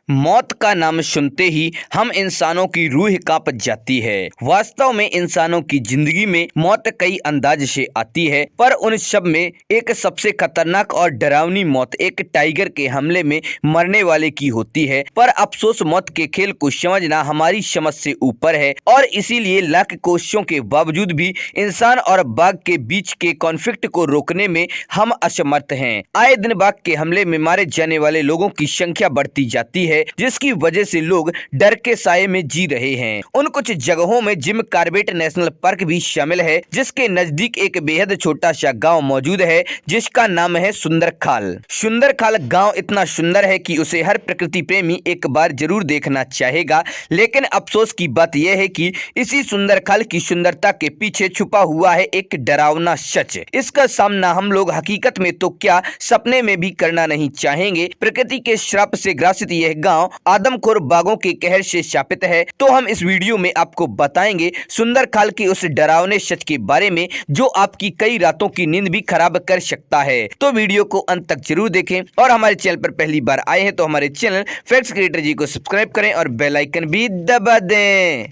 मौत का नाम सुनते ही हम इंसानों की रूह कांप जाती है। वास्तव में इंसानों की जिंदगी में मौत कई अंदाज से आती है, पर उन सब में एक सबसे खतरनाक और डरावनी मौत एक टाइगर के हमले में मरने वाले की होती है। पर अफसोस मौत के खेल को समझना हमारी समझ से ऊपर है और इसीलिए लाख कोशिशों के बावजूद भी इंसान और बाघ के बीच के कॉन्फ्लिक्ट को रोकने में हम असमर्थ हैं। आए दिन बाघ के हमले में मारे जाने वाले लोगों की संख्या बढ़ती जाती है, जिसकी वजह से लोग डर के साए में जी रहे हैं। उन कुछ जगहों में जिम कॉर्बेट नेशनल पार्क भी शामिल है, जिसके नजदीक एक बेहद छोटा सा गांव मौजूद है जिसका नाम है सुंदरखाल। सुंदरखाल गांव इतना सुंदर है कि उसे हर प्रकृति प्रेमी एक बार जरूर देखना चाहेगा, लेकिन अफसोस की बात यह है कि इसी सुंदरखाल की सुंदरता के पीछे छुपा हुआ है एक डरावना सच। इसका सामना हम लोग हकीकत में तो क्या सपने में भी करना नहीं चाहेंगे। प्रकृति के श्राप से ग्रसित यह गांव आदमखोर बाघों के कहर से शापित है। तो हम इस वीडियो में आपको बताएंगे सुंदरखाल के उस डरावने सच के बारे में जो आपकी कई रातों की नींद भी खराब कर सकता है। तो वीडियो को अंत तक जरूर देखें और हमारे चैनल पर पहली बार आए हैं तो हमारे चैनल फैक्ट्स क्रिएटर जी को सब्सक्राइब करें और बेल आइकन भी दबा दें।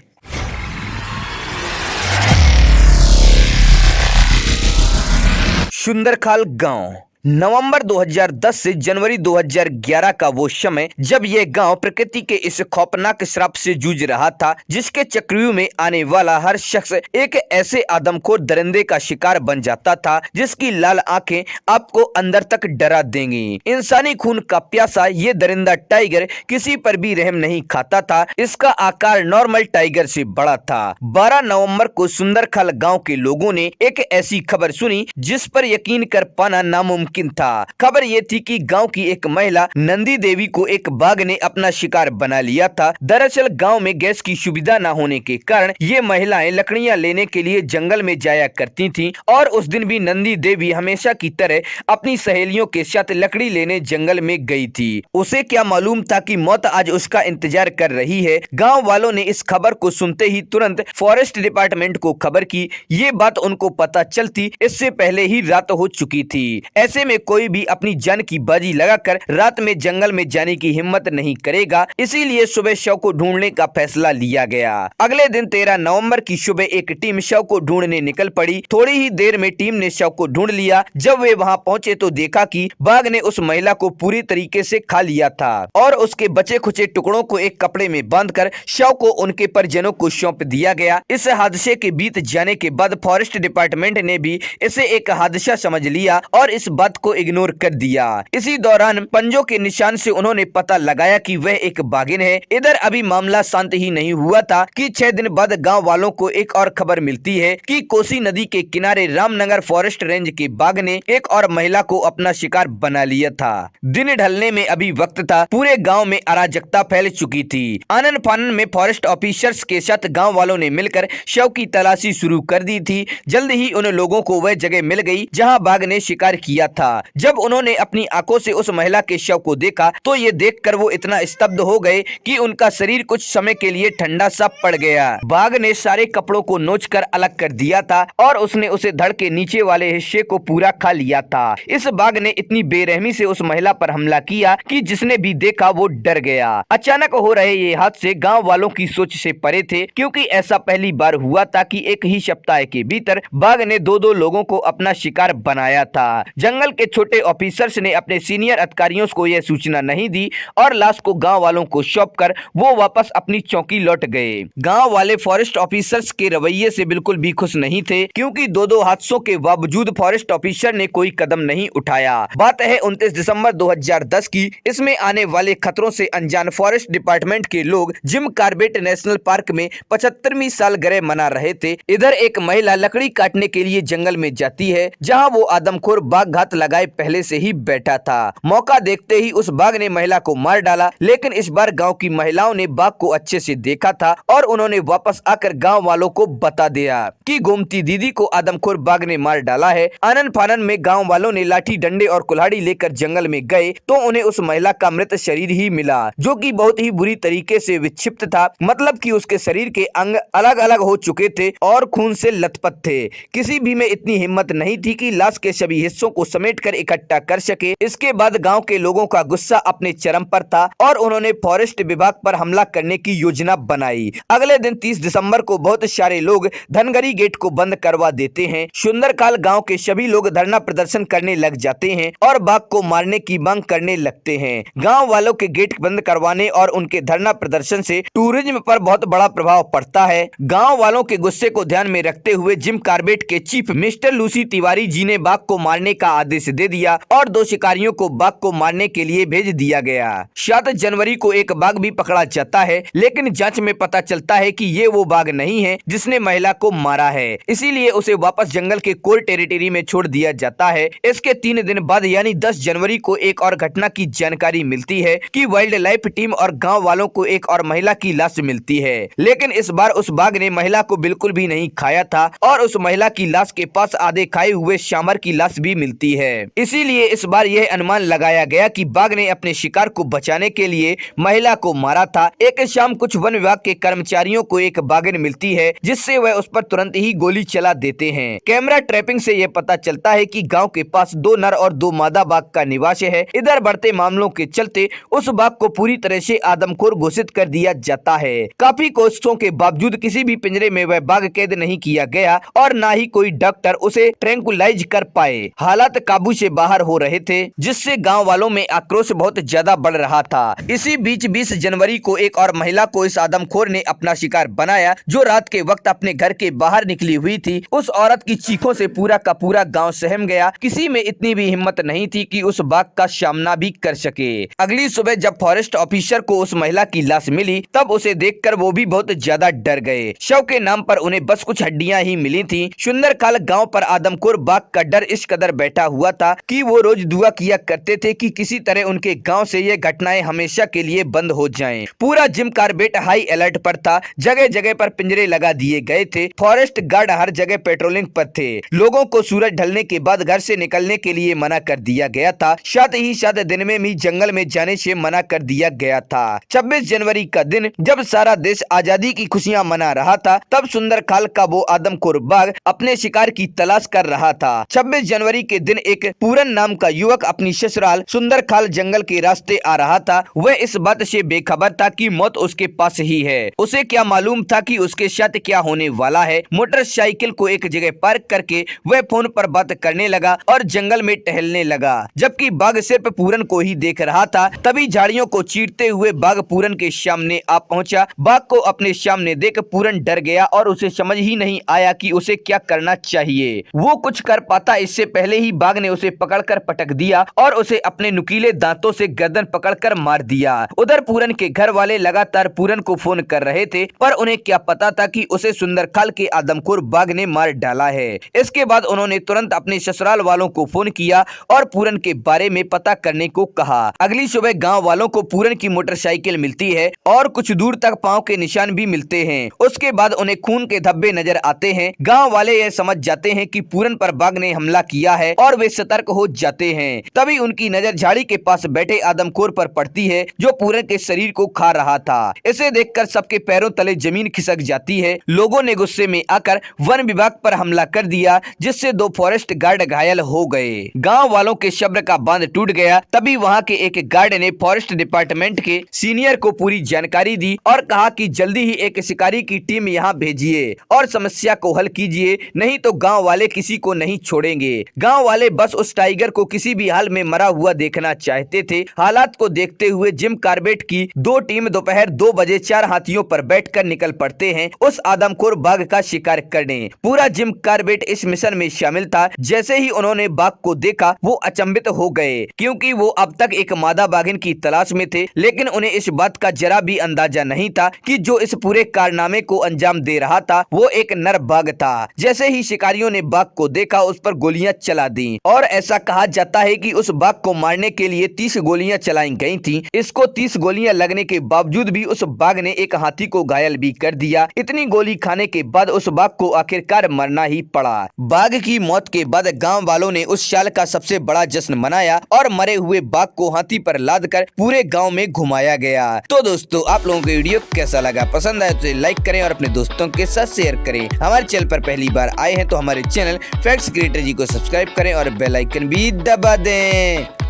सुंदरखाल गांव नवंबर 2010 से जनवरी 2011 का वो समय जब यह गांव प्रकृति के इस खौफनाक श्राप से जूझ रहा था, जिसके चक्रव्यूह में आने वाला हर शख्स एक ऐसे आदमखोर दरिंदे का शिकार बन जाता था जिसकी लाल आंखें आपको अंदर तक डरा देंगी। इंसानी खून का प्यासा ये दरिंदा टाइगर किसी पर भी रहम नहीं खाता था। इसका आकार नॉर्मल टाइगर से बड़ा था। 12 नवंबर को सुंदरखाल गाँव के लोगों ने एक ऐसी खबर सुनी जिस पर यकीन कर पाना नामुमकिन था। खबर ये थी कि गांव की एक महिला नंदी देवी को एक बाघ ने अपना शिकार बना लिया था। दरअसल गांव में गैस की सुविधा न होने के कारण ये महिलाएं लकड़ियां लेने के लिए जंगल में जाया करती थीं और उस दिन भी नंदी देवी हमेशा की तरह अपनी सहेलियों के साथ लकड़ी लेने जंगल में गई थी। उसे क्या मालूम था कि मौत आज उसका इंतजार कर रही है। गाँव वालों ने इस खबर को सुनते ही तुरंत फॉरेस्ट डिपार्टमेंट को खबर की। ये बात उनको पता चलती इससे पहले ही रात हो चुकी थी। ऐसे में कोई भी अपनी जान की बाजी लगाकर रात में जंगल में जाने की हिम्मत नहीं करेगा, इसीलिए सुबह शव को ढूंढने का फैसला लिया गया। अगले दिन 13 नवंबर की सुबह एक टीम शव को ढूंढने निकल पड़ी। थोड़ी ही देर में टीम ने शव को ढूंढ लिया। जब वे वहां पहुंचे तो देखा कि बाघ ने उस महिला को पूरी तरीके से खा लिया था और उसके बचे खुचे टुकड़ों को एक कपड़े में बांधकर शव को उनके परिजनों को सौंप दिया गया। इस हादसे के बीत जाने के बाद फॉरेस्ट डिपार्टमेंट ने भी इसे एक हादसा समझ लिया और इस बात को इग्नोर कर दिया। इसी दौरान पंजों के निशान से उन्होंने पता लगाया कि वह एक बाघिन है। इधर अभी मामला शांत ही नहीं हुआ था कि 6 दिन बाद गांव वालों को एक और खबर मिलती है कि कोसी नदी के किनारे रामनगर फॉरेस्ट रेंज के बाघ ने एक और महिला को अपना शिकार बना लिया था। दिन ढलने में अभी वक्त था। पूरे गाँव में अराजकता फैल चुकी थी। आनन फानन में फॉरेस्ट ऑफिसर्स के साथ गाँव वालों ने मिलकर शव की तलाशी शुरू कर दी थी। जल्द ही उन लोगों को वह जगह मिल गई जहाँ बाघ ने शिकार किया था। जब उन्होंने अपनी आंखों से उस महिला के शव को देखा तो ये देखकर वो इतना स्तब्ध हो गए कि उनका शरीर कुछ समय के लिए ठंडा सा पड़ गया। बाघ ने सारे कपड़ों को नोचकर अलग कर दिया था और उसने उसे धड़ के नीचे वाले हिस्से को पूरा खा लिया था। इस बाघ ने इतनी बेरहमी से उस महिला पर हमला किया कि जिसने भी देखा वो डर गया। अचानक हो रहे ये हादसे गाँव वालों की सोच से परे थे, क्योंकि ऐसा पहली बार हुआ था कि एक ही सप्ताह के भीतर बाघ ने दो लोगों को अपना शिकार बनाया था। जंगल के छोटे ऑफिसर्स ने अपने सीनियर अधिकारियों को यह सूचना नहीं दी और लाश को गांव वालों को सौंपकर वो वापस अपनी चौकी लौट गए। गांव वाले फॉरेस्ट ऑफिसर्स के रवैये से बिल्कुल भी खुश नहीं थे, क्योंकि दो हादसों के बावजूद फॉरेस्ट ऑफिसर ने कोई कदम नहीं उठाया। बात है 29 दिसंबर 2010 की। इसमें आने वाले खतरों से अनजान फॉरेस्ट डिपार्टमेंट के लोग जिम कॉर्बेट नेशनल पार्क में 75वीं सालगिरह मना रहे थे। इधर एक महिला लकड़ी काटने के लिए जंगल में जाती है, जहाँ वो आदमखोर बाघ घात लगाए पहले से ही बैठा था। मौका देखते ही उस बाघ ने महिला को मार डाला, लेकिन इस बार गांव की महिलाओं ने बाघ को अच्छे से देखा था और उन्होंने वापस आकर गांव वालों को बता दिया कि गोमती दीदी को आदमखोर बाघ ने मार डाला है। आनन फानन में गांव वालों ने लाठी डंडे और कुल्हाड़ी लेकर जंगल में गए तो उन्हें उस महिला का मृत शरीर ही मिला, जो कि बहुत ही बुरी तरीके से विक्षिप्त था। मतलब कि उसके शरीर के अंग अलग अलग हो चुके थे और खून से लथपथ थे। किसी भी में इतनी हिम्मत नहीं थी कि लाश के सभी हिस्सों को समेट समेट कर इकट्ठा कर सके। इसके बाद गाँव के लोगों का गुस्सा अपने चरम पर था और उन्होंने फॉरेस्ट विभाग पर हमला करने की योजना बनाई। अगले दिन 30 दिसंबर को बहुत सारे लोग धनगरी गेट को बंद करवा देते हैं। सुंदरकाल गांव के सभी लोग धरना प्रदर्शन करने लग जाते हैं और बाघ को मारने की मांग करने लगते हैं। गांव वालों के गेट बंद करवाने और उनके धरना प्रदर्शन से टूरिज्म पर बहुत बड़ा प्रभाव पड़ता है। गांव वालों के गुस्से को ध्यान में रखते हुए जिम कार्बेट के chief mister Lucy Tiwari ji ने बाघ को मारने का आदेश दे दिया और 2 शिकारियों को बाघ को मारने के लिए भेज दिया गया। 7 जनवरी को एक बाघ भी पकड़ा जाता है, लेकिन जांच में पता चलता है कि ये वो बाघ नहीं है जिसने महिला को मारा है, इसीलिए उसे वापस जंगल के कोर टेरिटरी में छोड़ दिया जाता है। इसके 3 दिन बाद यानी 10 जनवरी को एक और घटना की जानकारी मिलती है कि वाइल्ड लाइफ टीम और गांव वालों को एक और महिला की लाश मिलती है, लेकिन इस बार उस बाघ ने महिला को बिल्कुल भी नहीं खाया था और उस महिला की लाश के पास आधे खाए हुए श्यामर की लाश भी मिलती है। इसीलिए इस बार यह अनुमान लगाया गया कि बाघ ने अपने शिकार को बचाने के लिए महिला को मारा था। एक शाम कुछ वन विभाग के कर्मचारियों को एक बाघिन मिलती है, जिससे वह उस पर तुरंत ही गोली चला देते हैं। कैमरा ट्रैपिंग से यह पता चलता है कि गांव के पास 2 नर और 2 मादा बाघ का निवास है। इधर बढ़ते मामलों के चलते उस बाघ को पूरी तरह से आदमखोर घोषित कर दिया जाता है। काफी कोशिशों के बावजूद किसी भी पिंजरे में वह बाघ कैद नहीं किया गया और न ही कोई डॉक्टर उसे ट्रैंकुलाइज कर पाए। हालात काबू से बाहर हो रहे थे, जिससे गाँव वालों में आक्रोश बहुत ज्यादा बढ़ रहा था। इसी बीच 20 जनवरी को एक और महिला को इस आदमखोर ने अपना शिकार बनाया, जो रात के वक्त अपने घर के बाहर निकली हुई थी। उस औरत की चीखों से पूरा का पूरा गांव सहम गया। किसी में इतनी भी हिम्मत नहीं थी कि उस बाघ का सामना भी कर सके। अगली सुबह जब फॉरेस्ट ऑफिसर को उस महिला की लाश मिली, तब उसे देखकर वो भी बहुत ज्यादा डर गए। शव के नाम पर उन्हें बस कुछ हड्डियां ही मिली थी। सुंदरकाल गाँव पर आदमखोर बाघ का डर इस कदर बैठा हुआ था कि वो रोज दुआ किया करते थे कि किसी तरह उनके गाँव से ये घटनाएं हमेशा के लिए बंद हो जाएं। पूरा जिम कार्बेट हाई अलर्ट पर था। जगह जगह पर पिंजरे लगा दिए गए थे। फॉरेस्ट गार्ड हर जगह पेट्रोलिंग पर थे। लोगों को सूरज ढलने के बाद घर से निकलने के लिए मना कर दिया गया था। साथ ही साथ दिन में भी जंगल में जाने से मना कर दिया गया था। 26 जनवरी का दिन जब सारा देश आजादी की खुशियां मना रहा था, तब सुंदरकाल का वो आदमखोर बाघ अपने शिकार की तलाश कर रहा था। 26 जनवरी के दिन एक पूरन नाम का युवक अपनी ससुराल सुंदरकाल जंगल के रास्ते आ रहा था। वह इस बात से बेखबर था कि मौत उसके पास ही है। उसे क्या मालूम था कि उसके साथ क्या होने वाला है। मोटरसाइकिल को एक जगह पार्क करके वह फोन पर बात करने लगा और जंगल में टहलने लगा। जबकि बाघ सिर्फ पूरन को ही देख रहा था, तभी झाड़ियों को चीरते हुए बाघ पूरन के सामने आ पहुंचा। बाघ को अपने सामने देख पूरन डर गया और उसे समझ ही नहीं आया कि उसे क्या करना चाहिए। वो कुछ कर पाता इससे पहले ही बाघ ने उसे पकड़कर पटक दिया और उसे अपने नुकीले दांतों से गर्दन पकड़कर मार दिया। उधर पूरन के घर वाले लगातार पूरन को फोन कर रहे थे, पर उन्हें क्या पता था कि उसे सुंदरकाल के आदमखोर बाघ ने मार डाला है। इसके बाद उन्होंने तुरंत अपने ससुराल वालों को फोन किया और पूरन के बारे में पता करने को कहा। अगली सुबह गांव वालों को पूरन की मोटरसाइकिल मिलती है और कुछ दूर तक पांव के निशान भी मिलते हैं। उसके बाद उन्हें खून के धब्बे नजर आते हैं। गाँव वाले यह समझ जाते हैं कि पूरन पर बाघ ने हमला किया है और वे सतर्क हो जाते हैं। तभी उनकी नजर झाड़ी के पास बैठे आदमखोर पर पड़ती है, जो पूरन के शरीर को खा रहा था। इसे देखकर सबके पैरों तले जमीन खिसक जाती है। लोगों ने गुस्से में आकर वन विभाग पर हमला कर दिया, जिससे 2 फॉरेस्ट गार्ड घायल हो गए। गांव वालों के सब्र का बांध टूट गया। तभी वहां के एक गार्ड ने फॉरेस्ट डिपार्टमेंट के सीनियर को पूरी जानकारी दी और कहा कि जल्दी ही एक शिकारी की टीम यहां भेजिए और समस्या को हल कीजिए, नहीं तो गांव वाले किसी को नहीं छोड़ेंगे। गांव वाले बस उस टाइगर को किसी भी हाल में मरा हुआ देखना चाहते थे। हालात को देखते हुए जिम कार्बेट की 2 टीम दोपहर 2 बजे 4 हाथियों पर बैठकर निकल पड़ते हैं उस आदमखोर बाघ का शिकार करने। पूरा जिम कार्बेट इस मिशन में शामिल था। जैसे ही उन्होंने बाघ को देखा, वो अचंभित हो गए, क्योंकि वो अब तक एक मादा बाघिन की तलाश में थे। लेकिन उन्हें इस बात का जरा भी अंदाजा नहीं था कि जो इस पूरे कारनामे को अंजाम दे रहा था वो एक नर बाघ था। जैसे ही शिकारियों ने बाघ को देखा, उस पर गोलियां चला दी और ऐसा कहा जाता है कि उस बाघ को मारने के लिए 30 गोलियां चलाई गई थी। इसको 30 गोलियां लगने के बावजूद भी उस बाघ ने एक हाथी को घायल भी कर दिया। इतनी गोली खाने के बाद उस बाघ को आखिरकार मरना ही पड़ा। बाघ की मौत के बाद गांव वालों ने उस साल का सबसे बड़ा जश्न मनाया और मरे हुए बाघ को हाथी पर लादकर पूरे गांव में घुमाया गया। तो दोस्तों, आप लोगों को वीडियो कैसा लगा? पसंद आए तो लाइक करें और अपने दोस्तों के साथ शेयर करें। हमारे चैनल पर पहली बार आए हैं तो हमारे चैनल फैक्ट्स क्रिएटर जी को सब्सक्राइब करें और बेल आइकन भी दबा दें।